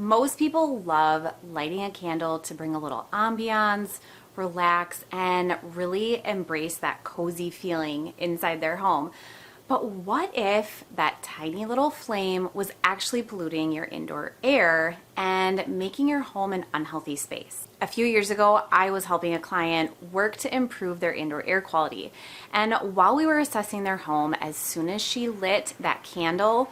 Most people love lighting a candle to bring a little ambiance, relax, and really embrace that cozy feeling inside their home. But what if that tiny little flame was actually polluting your indoor air and making your home an unhealthy space? A few years ago, I was helping a client work to improve their indoor air quality. And while we were assessing their home, as soon as she lit that candle,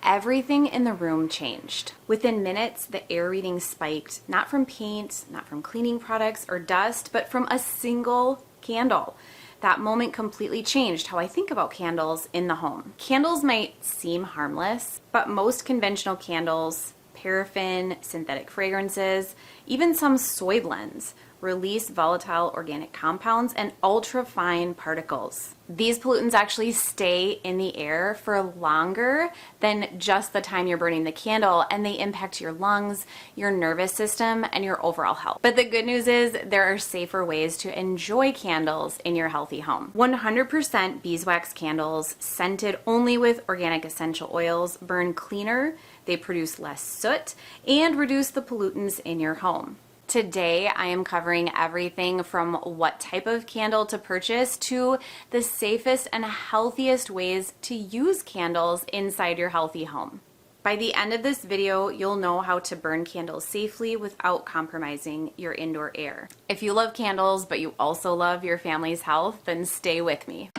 everything in the room changed. Within minutes, the air reading spiked, not from paint, not from cleaning products or dust, but from a single candle. That moment completely changed how I think about candles in the home. Candles might seem harmless, but most conventional candles, paraffin, synthetic fragrances, even some soy blends, release volatile organic compounds and ultra-fine particles. These pollutants actually stay in the air for longer than just the time you're burning the candle, and they impact your lungs, your nervous system, and your overall health. But the good news is there are safer ways to enjoy candles in your healthy home. 100% beeswax candles, scented only with organic essential oils, burn cleaner, they produce less soot, and reduce the pollutants in your home. Today, I am covering everything from what type of candle to purchase to the safest and healthiest ways to use candles inside your healthy home. By the end of this video, you'll know how to burn candles safely without compromising your indoor air. If you love candles, but you also love your family's health, then stay with me.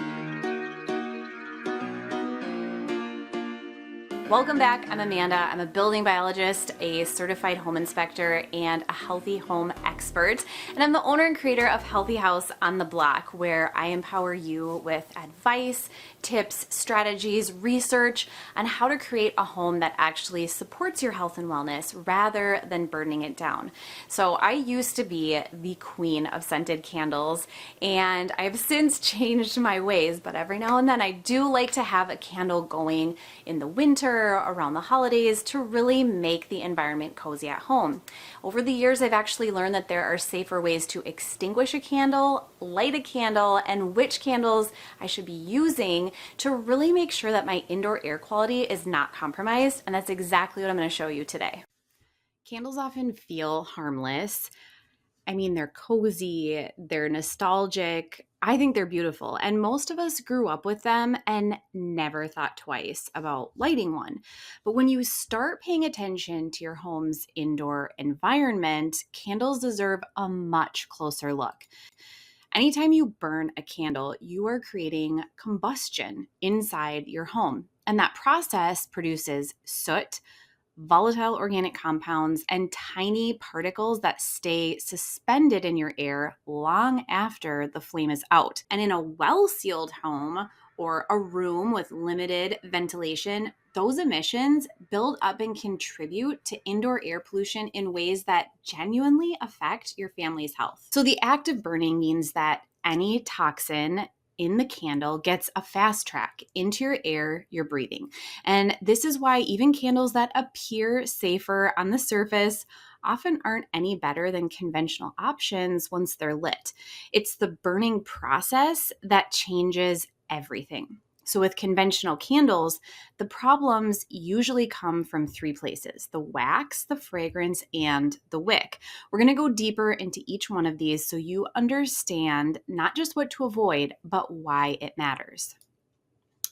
Welcome back. I'm Amanda. I'm a building biologist, a certified home inspector, and a healthy home expert. And I'm the owner and creator of Healthy House on the Block, where I empower you with advice, tips, strategies, research on how to create a home that actually supports your health and wellness rather than burning it down. So I used to be the queen of scented candles, and I have since changed my ways, but every now and then I do like to have a candle going in the winter, around the holidays, to really make the environment cozy at home. Over the years, I've actually learned that there are safer ways to extinguish a candle, light a candle, and which candles I should be using to really make sure that my indoor air quality is not compromised. And that's exactly what I'm going to show you today. Candles often feel harmless. I mean, they're cozy, they're nostalgic. I think they're beautiful. And most of us grew up with them and never thought twice about lighting one. But when you start paying attention to your home's indoor environment, candles deserve a much closer look. Anytime you burn a candle, you are creating combustion inside your home. And that process produces soot, volatile organic compounds, and tiny particles that stay suspended in your air long after the flame is out. And in a well-sealed home or a room with limited ventilation, those emissions build up and contribute to indoor air pollution in ways that genuinely affect your family's health. So the act of burning means that any toxin in the candle gets a fast track into your air you're breathing. And this is why even candles that appear safer on the surface often aren't any better than conventional options once they're lit. It's the burning process that changes everything. So with conventional candles, the problems usually come from three places: the wax, the fragrance, and the wick. We're going to go deeper into each one of these so you understand not just what to avoid, but why it matters.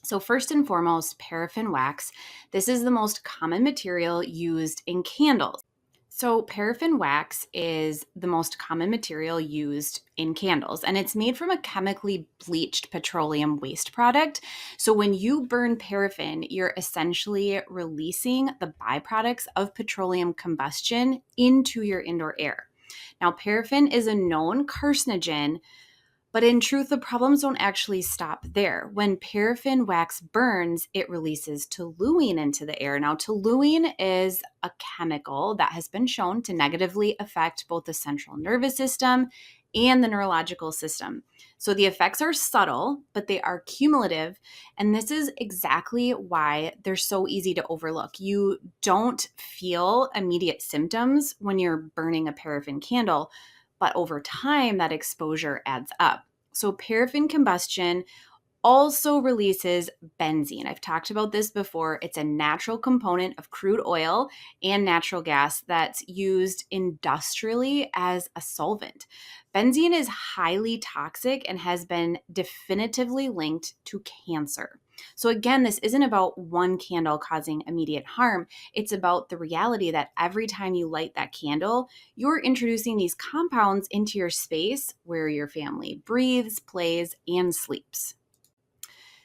So first and foremost, paraffin wax. This is the most common material used in candles. So paraffin wax is the most common material used in candles, and it's made from a chemically bleached petroleum waste product. So when you burn paraffin, you're essentially releasing the byproducts of petroleum combustion into your indoor air. Now, paraffin is a known carcinogen, but in truth, the problems don't actually stop there. When paraffin wax burns, it releases toluene into the air. Now, toluene is a chemical that has been shown to negatively affect both the central nervous system and the neurological system. So the effects are subtle, but they are cumulative. And this is exactly why they're so easy to overlook. You don't feel immediate symptoms when you're burning a paraffin candle, but over time, that exposure adds up. So paraffin combustion also releases benzene. I've talked about this before. It's a natural component of crude oil and natural gas that's used industrially as a solvent. Benzene is highly toxic and has been definitively linked to cancer. So again, this isn't about one candle causing immediate harm. It's about the reality that every time you light that candle, you're introducing these compounds into your space where your family breathes, plays, and sleeps.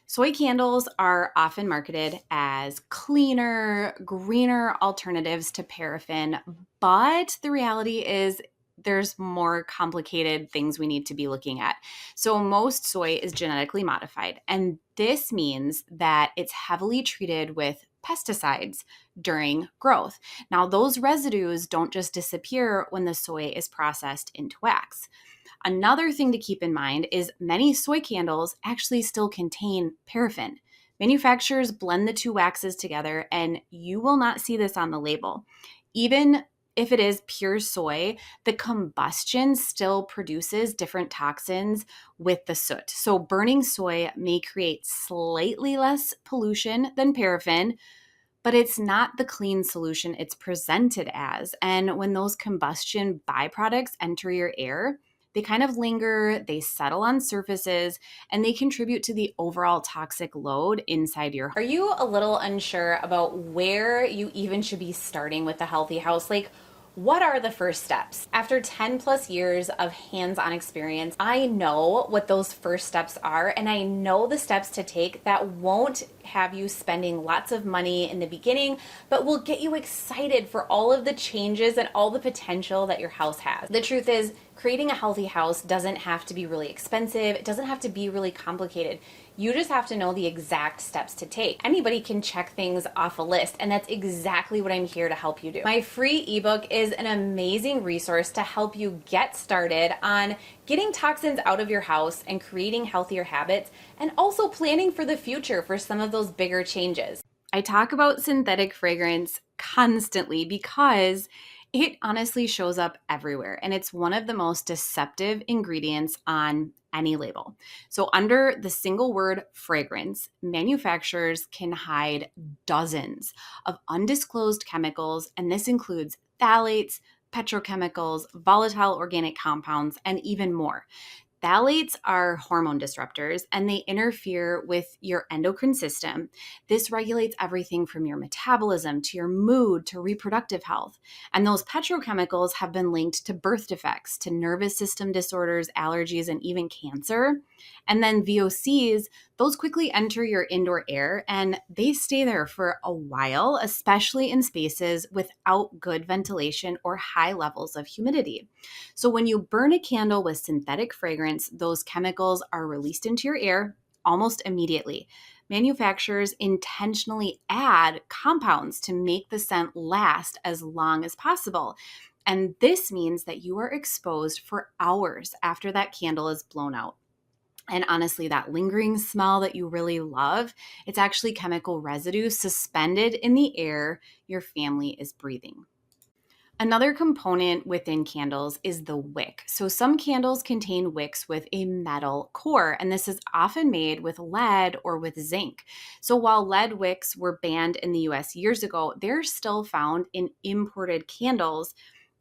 Soy candles are often marketed as cleaner, greener alternatives to paraffin, but the reality is there's more complicated things we need to be looking at. So, most soy is genetically modified, and this means that it's heavily treated with pesticides during growth. Now, those residues don't just disappear when the soy is processed into wax. Another thing to keep in mind is many soy candles actually still contain paraffin. Manufacturers blend the two waxes together, and you will not see this on the label. Even if it is pure soy, the combustion still produces different toxins with the soot. So, burning soy may create slightly less pollution than paraffin, but it's not the clean solution it's presented as. And when those combustion byproducts enter your air, they kind of linger, they settle on surfaces, and they contribute to the overall toxic load inside your home. Are you a little unsure about where you even should be starting with the healthy house? Like, what are the first steps? After 10 plus years of hands-on experience, I know what those first steps are, and I know the steps to take that won't have you spending lots of money in the beginning, but will get you excited for all of the changes and all the potential that your house has. The truth is, creating a healthy house doesn't have to be really expensive. It doesn't have to be really complicated. You just have to know the exact steps to take. Anybody can check things off a list, and that's exactly what I'm here to help you do. My free ebook is an amazing resource to help you get started on getting toxins out of your house and creating healthier habits, and also planning for the future for some of those bigger changes. I talk about synthetic fragrance constantly because it honestly shows up everywhere, and it's one of the most deceptive ingredients on any label. So, under the single word fragrance, manufacturers can hide dozens of undisclosed chemicals, and this includes phthalates, petrochemicals, volatile organic compounds, and even more. Phthalates are hormone disruptors and they interfere with your endocrine system. This regulates everything from your metabolism to your mood to reproductive health. And those petrochemicals have been linked to birth defects, to nervous system disorders, allergies, and even cancer. And then VOCs, those quickly enter your indoor air and they stay there for a while, especially in spaces without good ventilation or high levels of humidity. So when you burn a candle with synthetic fragrance, those chemicals are released into your air almost immediately. Manufacturers intentionally add compounds to make the scent last as long as possible. And this means that you are exposed for hours after that candle is blown out. And honestly, that lingering smell that you really love, it's actually chemical residue suspended in the air your family is breathing. Another component within candles is the wick. So some candles contain wicks with a metal core, and this is often made with lead or with zinc. So while lead wicks were banned in the US years ago, they're still found in imported candles,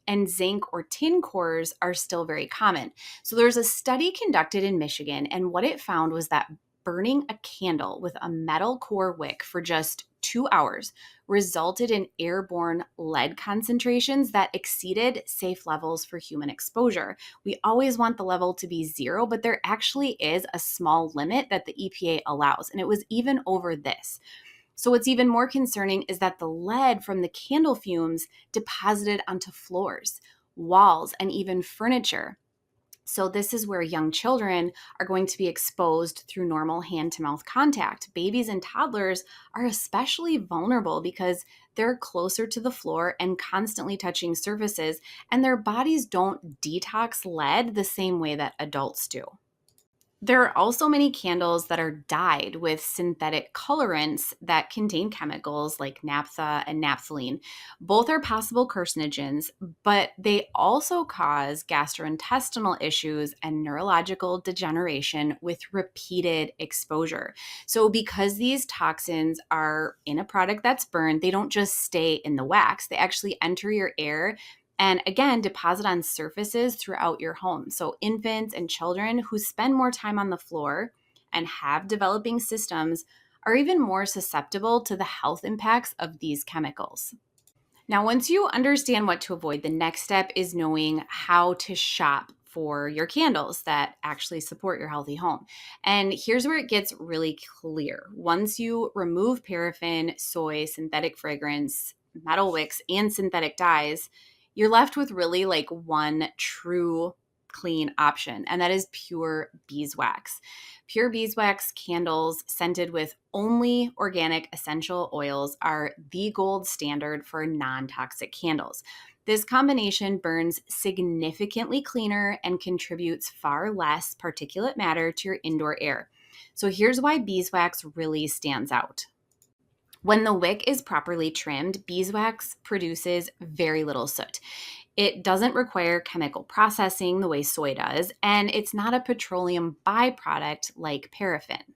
and zinc or tin cores are still very common. So there's a study conducted in Michigan, and what it found was that burning a candle with a metal core wick for just 2 hours resulted in airborne lead concentrations that exceeded safe levels for human exposure. We always want the level to be zero, but there actually is a small limit that the EPA allows, and it was even over this. So what's even more concerning is that the lead from the candle fumes deposited onto floors, walls, and even furniture. So this is where young children are going to be exposed through normal hand-to-mouth contact. Babies and toddlers are especially vulnerable because they're closer to the floor and constantly touching surfaces, and their bodies don't detox lead the same way that adults do. There are also many candles that are dyed with synthetic colorants that contain chemicals like naphtha and naphthalene. Both are possible carcinogens, but they also cause gastrointestinal issues and neurological degeneration with repeated exposure. So, because these toxins are in a product that's burned, they don't just stay in the wax, they actually enter your air and again deposit on surfaces throughout your home. So, infants and children who spend more time on the floor and have developing systems are even more susceptible to the health impacts of these chemicals. Now, once you understand what to avoid, the next step is knowing how to shop for your candles that actually support your healthy home. And here's where it gets really clear. Once you remove paraffin, soy, synthetic fragrance, metal wicks, and synthetic dyes, you're left with really like one true clean option, and that is pure beeswax. Pure beeswax candles scented with only organic essential oils are the gold standard for non-toxic candles. This combination burns significantly cleaner and contributes far less particulate matter to your indoor air. So here's why beeswax really stands out. When the wick is properly trimmed, beeswax produces very little soot. It doesn't require chemical processing the way soy does, and it's not a petroleum byproduct like paraffin.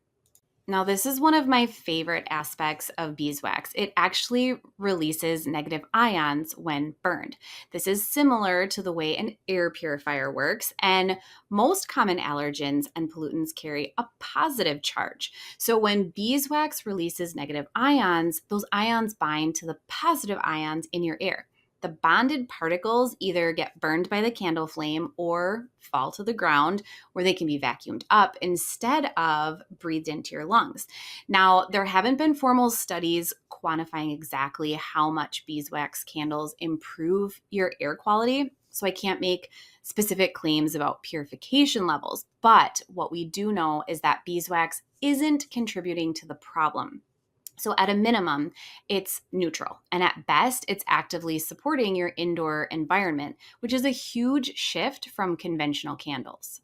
Now, this is one of my favorite aspects of beeswax. It actually releases negative ions when burned. This is similar to the way an air purifier works, and most common allergens and pollutants carry a positive charge. So, when beeswax releases negative ions, those ions bind to the positive ions in your air. The bonded particles either get burned by the candle flame or fall to the ground where they can be vacuumed up instead of breathed into your lungs. Now, there haven't been formal studies quantifying exactly how much beeswax candles improve your air quality, so I can't make specific claims about purification levels. But what we do know is that beeswax isn't contributing to the problem. So, at a minimum, it's neutral. And at best, it's actively supporting your indoor environment, which is a huge shift from conventional candles.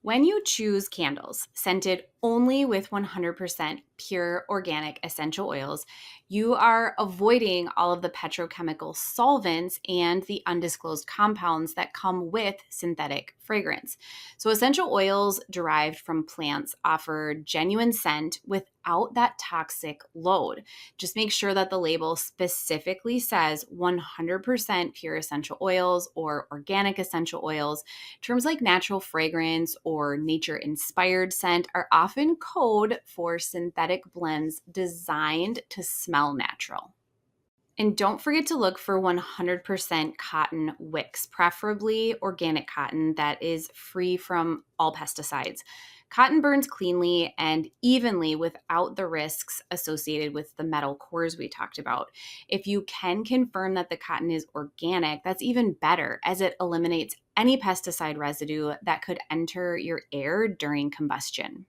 When you choose candles scented only with 100% pure organic essential oils, you are avoiding all of the petrochemical solvents and the undisclosed compounds that come with synthetic fragrance. So, essential oils derived from plants offer genuine scent without that toxic load. Just make sure that the label specifically says 100% pure essential oils or organic essential oils. Terms like natural fragrance or nature inspired scent are often code for synthetic blends designed to smell natural. And don't forget to look for 100% cotton wicks, preferably organic cotton that is free from all pesticides. Cotton burns cleanly and evenly without the risks associated with the metal cores we talked about. If you can confirm that the cotton is organic, that's even better as it eliminates any pesticide residue that could enter your air during combustion.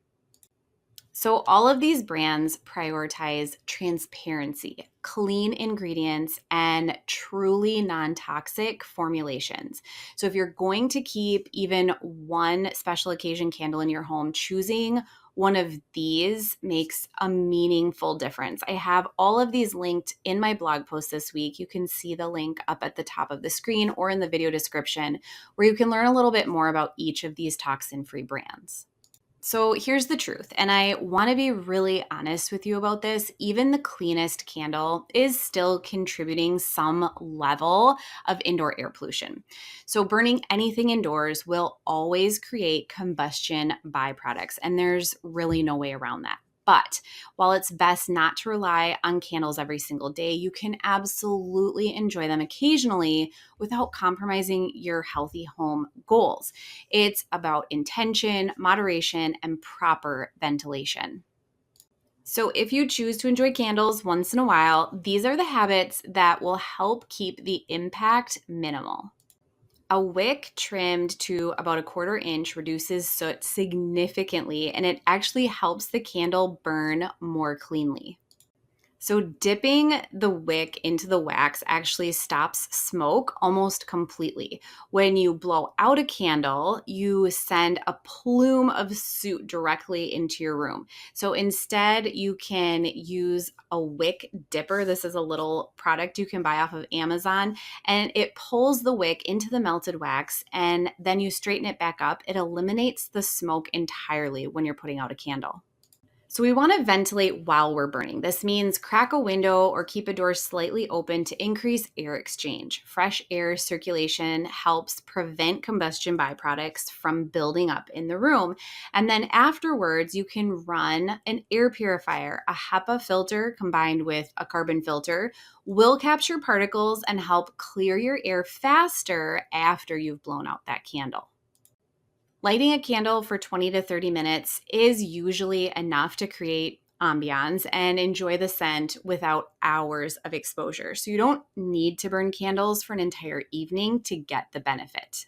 So, all of these brands prioritize transparency, clean ingredients, and truly non toxic formulations. So, if you're going to keep even one special occasion candle in your home, choosing one of these makes a meaningful difference. I have all of these linked in my blog post this week. You can see the link up at the top of the screen or in the video description, where you can learn a little bit more about each of these toxin free brands. So here's the truth, and I want to be really honest with you about this. Even the cleanest candle is still contributing some level of indoor air pollution. So burning anything indoors will always create combustion byproducts, and there's really no way around that. But while it's best not to rely on candles every single day, you can absolutely enjoy them occasionally without compromising your healthy home goals. It's about intention, moderation, and proper ventilation. So, if you choose to enjoy candles once in a while, these are the habits that will help keep the impact minimal. A wick trimmed to about a quarter inch reduces soot significantly, and it actually helps the candle burn more cleanly. So dipping the wick into the wax actually stops smoke almost completely. When you blow out a candle, you send a plume of soot directly into your room. So instead, you can use a wick dipper. This is a little product you can buy off of Amazon, and it pulls the wick into the melted wax, and then you straighten it back up. It eliminates the smoke entirely when you're putting out a candle. So we want to ventilate while we're burning. This means crack a window or keep a door slightly open to increase air exchange. Fresh air circulation helps prevent combustion byproducts from building up in the room. And then afterwards, you can run an air purifier. A HEPA filter combined with a carbon filter will capture particles and help clear your air faster after you've blown out that candle. Lighting a candle for 20 to 30 minutes is usually enough to create ambiance and enjoy the scent without hours of exposure. So you don't need to burn candles for an entire evening to get the benefit.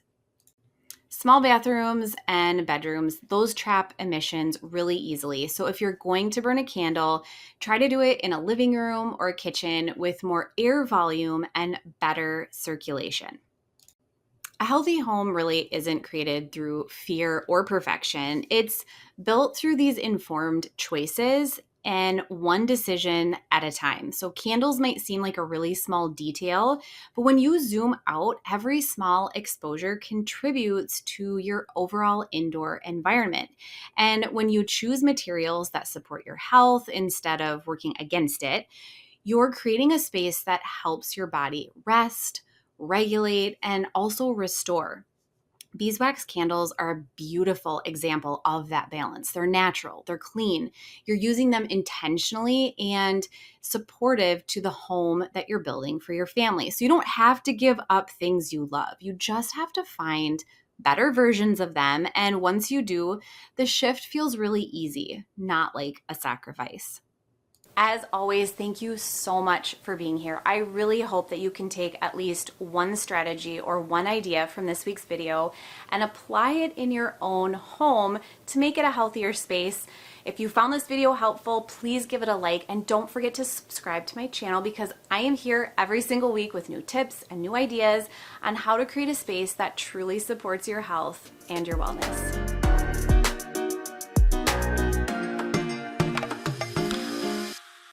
Small bathrooms and bedrooms, those trap emissions really easily. So if you're going to burn a candle, try to do it in a living room or a kitchen with more air volume and better circulation. A healthy home really isn't created through fear or perfection. It's built through these informed choices and one decision at a time. So candles might seem like a really small detail, but when you zoom out, every small exposure contributes to your overall indoor environment. And when you choose materials that support your health instead of working against it, you're creating a space that helps your body rest, regulate, and also restore. Beeswax candles are a beautiful example of that balance. They're natural, they're clean. You're using them intentionally and supportive to the home that you're building for your family. So you don't have to give up things you love. You just have to find better versions of them. And once you do, the shift feels really easy, not like a sacrifice. As always, thank you so much for being here. I really hope that you can take at least one strategy or one idea from this week's video and apply it in your own home to make it a healthier space. If you found this video helpful, please give it a like and don't forget to subscribe to my channel because I am here every single week with new tips and new ideas on how to create a space that truly supports your health and your wellness.